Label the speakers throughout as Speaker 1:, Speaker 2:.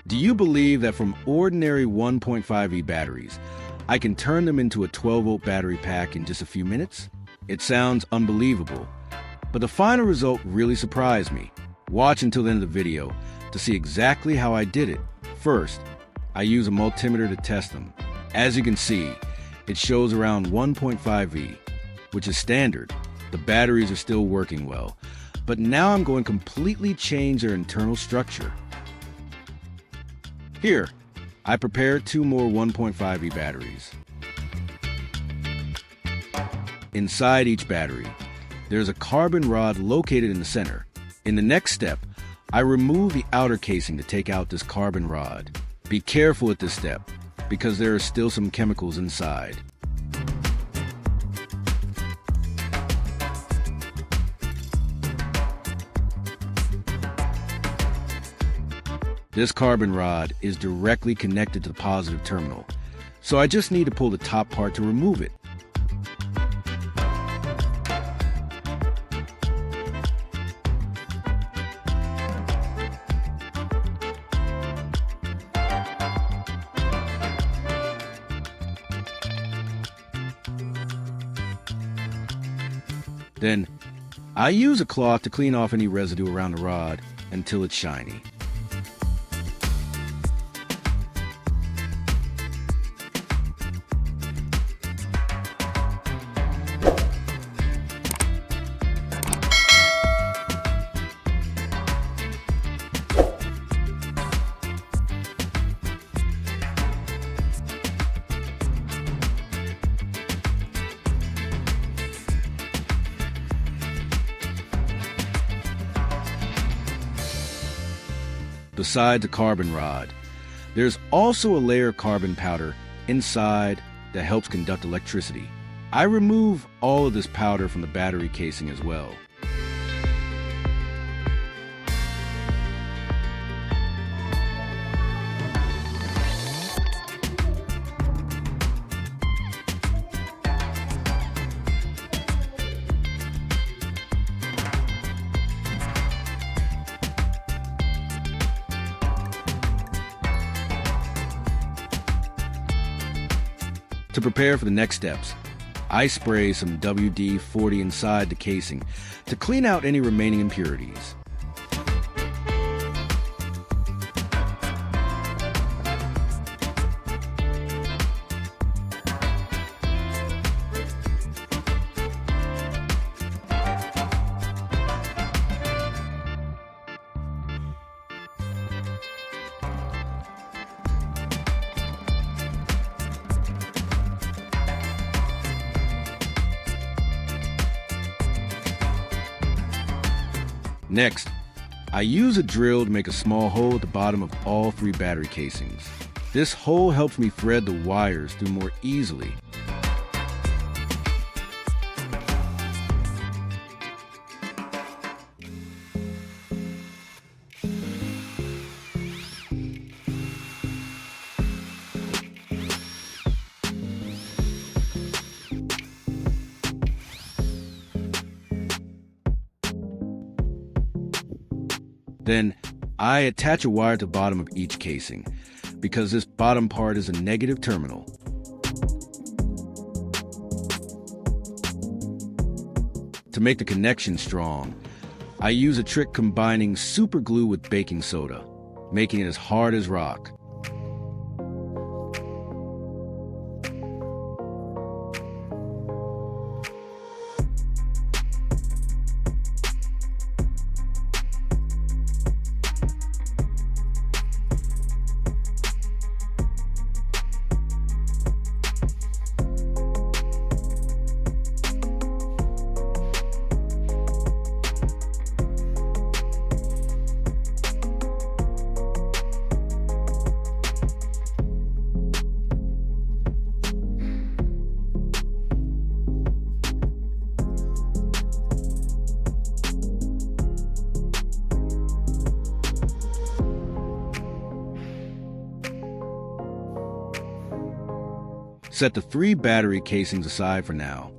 Speaker 1: Do you believe that from ordinary 1.5V batteries, I can turn them into a 12-volt battery pack in just a few minutes? It sounds unbelievable, but the final result really surprised me. Watch until the end of the video to see exactly how I did it. First, I use a multimeter to test them. As you can see, it shows around 1.5V, which is standard. The batteries are still working well, but now I'm going to completely change their internal structure. Here, I prepared 2 more 1.5V batteries. Inside each battery, there's a carbon rod located in the center. In the next step, I remove the outer casing to take out this carbon rod. Be careful at this step, because there are still some chemicals inside. This carbon rod is directly connected to the positive terminal, so I just need to pull the top part to remove it. Then, I use a cloth to clean off any residue around the rod until it's shiny. Beside the carbon rod, there's also a layer of carbon powder inside that helps conduct electricity. I remove all of this powder from the battery casing as well. To prepare for the next steps, I spray some WD-40 inside the casing to clean out any remaining impurities. Next, I use a drill to make a small hole at the bottom of all 3 battery casings. This hole helps me thread the wires through more easily. Then, I attach a wire to the bottom of each casing, because this bottom part is a negative terminal. To make the connection strong, I use a trick combining super glue with baking soda, making it as hard as rock. Set the 3 battery casings aside for now.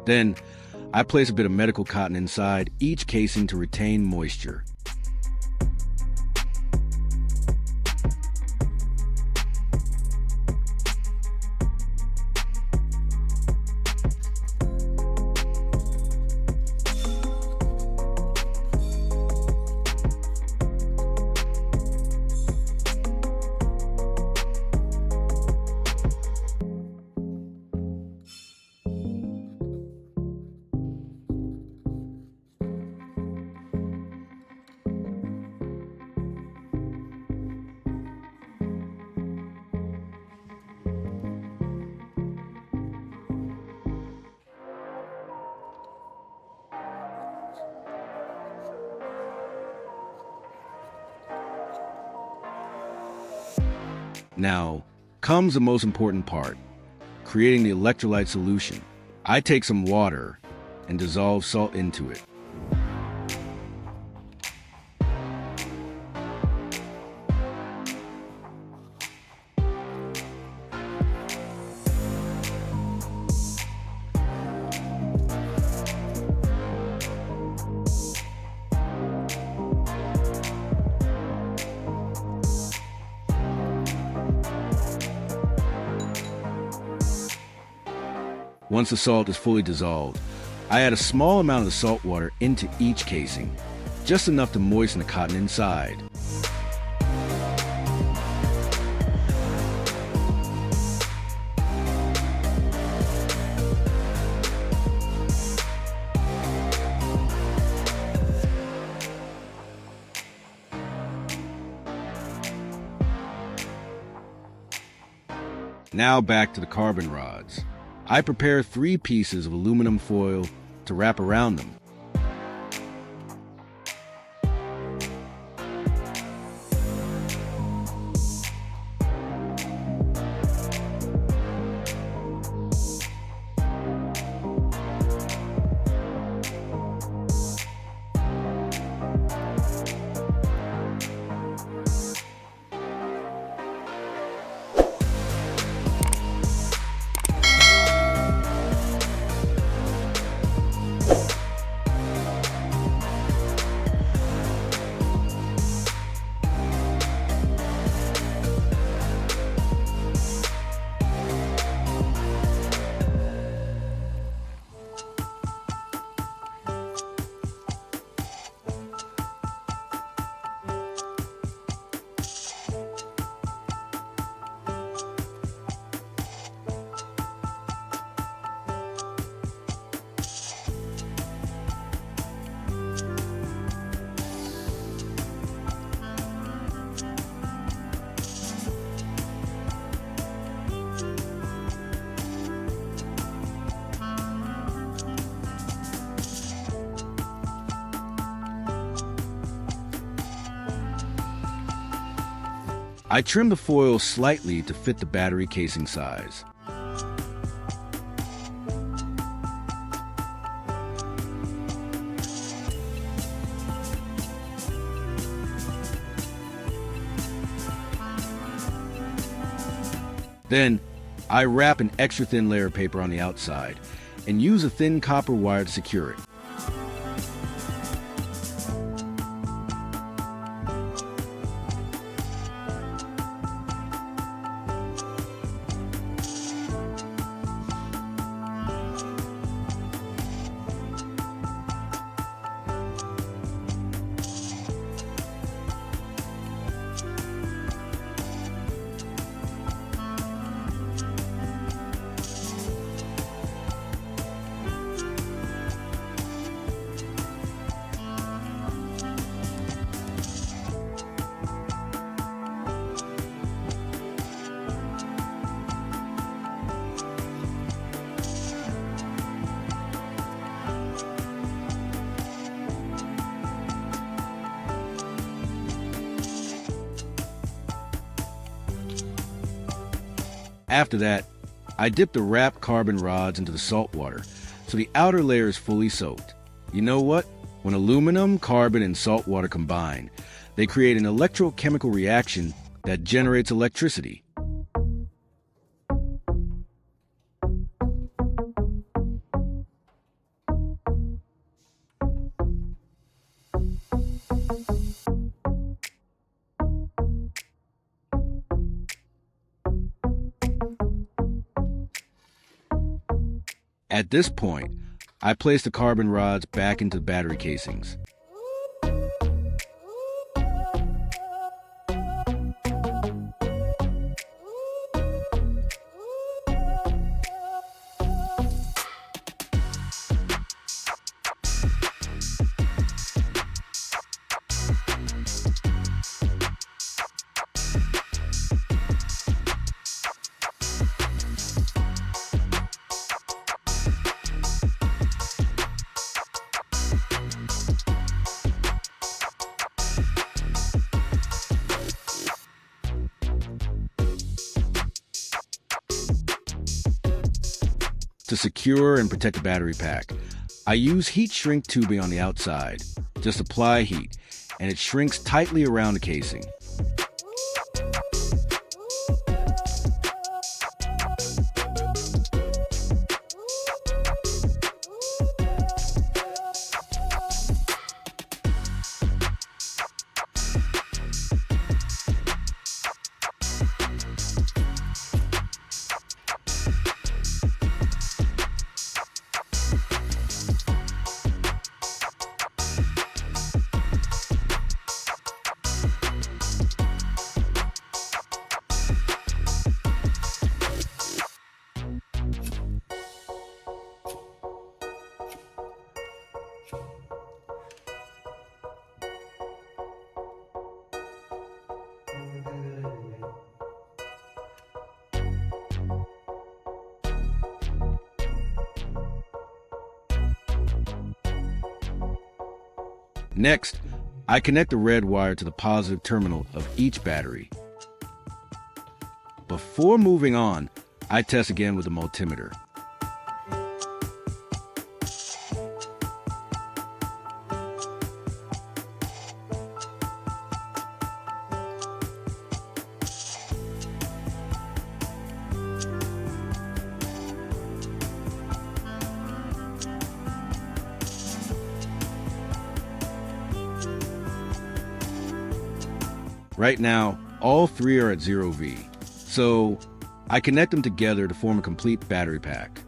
Speaker 1: Then, I place a bit of medical cotton inside each casing to retain moisture. Now, comes the most important part, creating the electrolyte solution. I take some water and dissolve salt into it. Once the salt is fully dissolved, I add a small amount of the salt water into each casing, just enough to moisten the cotton inside. Now back to the carbon rods. I prepare 3 pieces of aluminum foil to wrap around them. I trim the foil slightly to fit the battery casing size. Then, I wrap an extra thin layer of paper on the outside and use a thin copper wire to secure it. After that, I dip the wrapped carbon rods into the salt water so the outer layer is fully soaked. You know what? When aluminum, carbon, and salt water combine, they create an electrochemical reaction that generates electricity. At this point, I place the carbon rods back into the battery casings. To secure and protect the battery pack, I use heat shrink tubing on the outside. Just apply heat, and it shrinks tightly around the casing. Next, I connect the red wire to the positive terminal of each battery. Before moving on, I test again with the multimeter. Right now, all three are at 0V, so I connect them together to form a complete battery pack.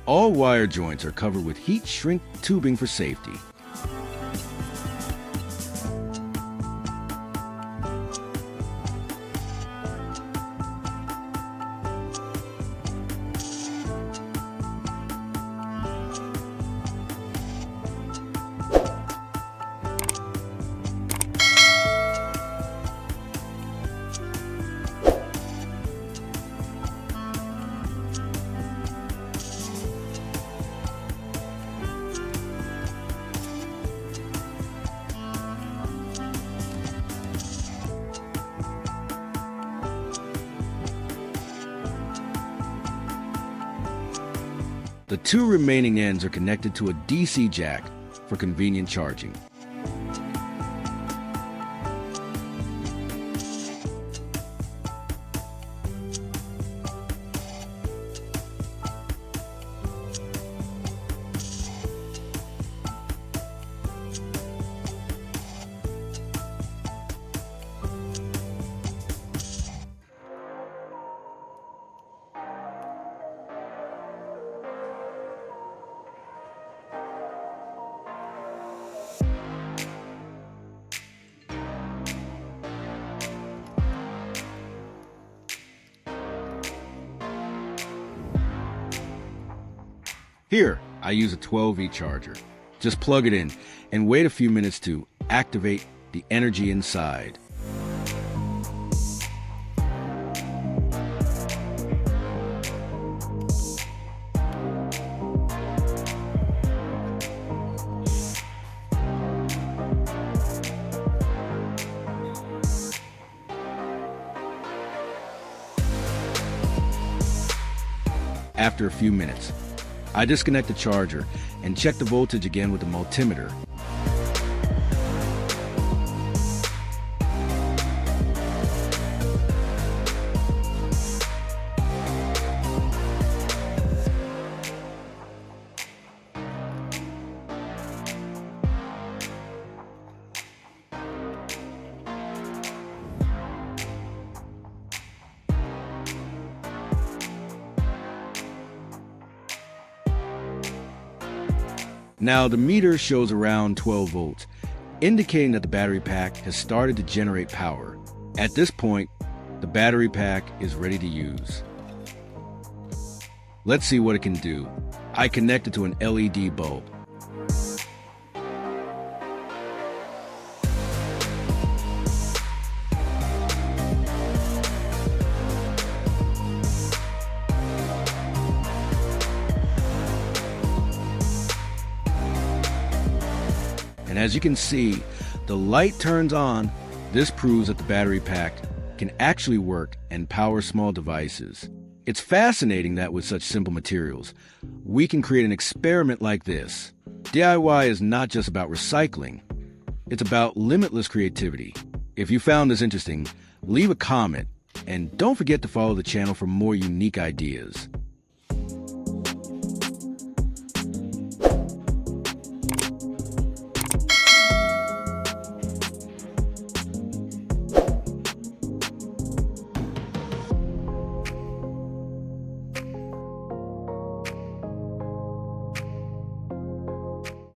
Speaker 1: All wire joints are covered with heat shrink tubing for safety. The two remaining ends are connected to a DC jack for convenient charging. Here, I use a 12V charger. Just plug it in and wait a few minutes to activate the energy inside. After a few minutes, I disconnect the charger and check the voltage again with the multimeter. Now the meter shows around 12 volts, indicating that the battery pack has started to generate power. At this point, the battery pack is ready to use. Let's see what it can do. I connect it to an LED bulb. And as you can see, the light turns on. This proves that the battery pack can actually work and power small devices. It's fascinating that with such simple materials, we can create an experiment like this. DIY is not just about recycling. It's about limitless creativity. If you found this interesting, leave a comment and don't forget to follow the channel for more unique ideas.